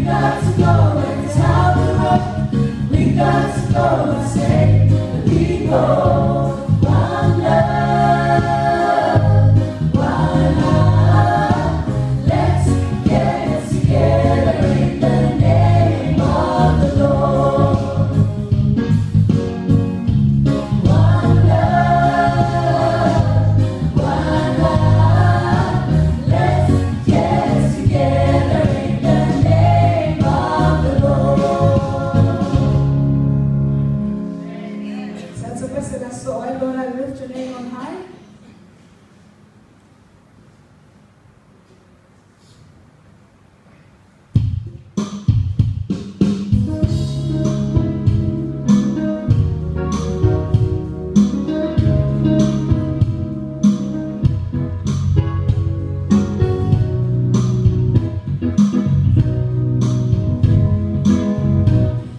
got to go and tell the road. We got to go and save the people. One love, one heart. Let's get together in the name of the Lord. One love, one heart. Let's get together in the name of the Lord. Senza questa da solo, allora lift your name on high.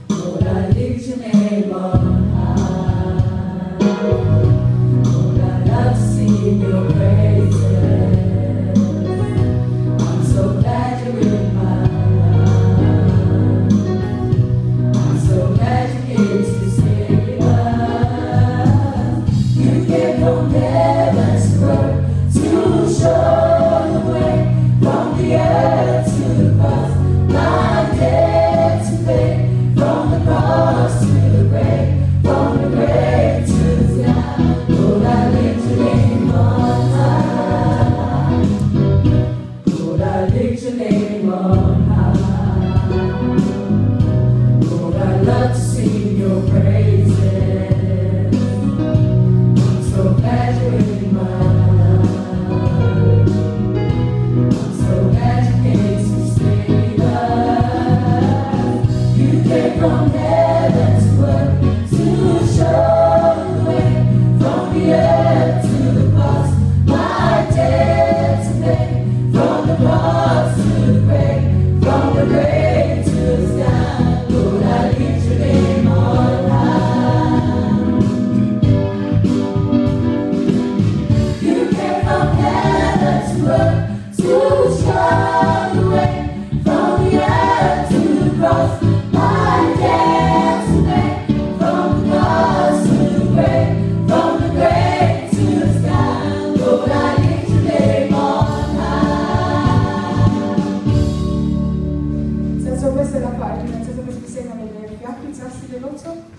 Lord, I lift your name on high. Lord, I love to sing your praises. I'm so glad you're in my life. I'm so glad you came to save us. You came from heaven's word to show the way from the earth to the cross. My debt to pay, from the cross to the grave, from the grave to the sky. Lord, I lift your name on high. Lord, I lift your name on high. Lord, I love to sing your praises. I'm so glad you're in my life. I'm so glad you came to save us. You came from heaven's word to show the way from the earth to the cross. My debt to pay, from the cross to the grave, from the grave to the sky. Lord, I lift your name on high. You came from heaven's word to show the way from the earth to the cross. My debt to pay, from the cross to the grave, from the grave to the sky. Lord, I lift your name on high. Senza questa è la pagina, senza questo mi segno nelle fianchi, i sassi dell'ozzo.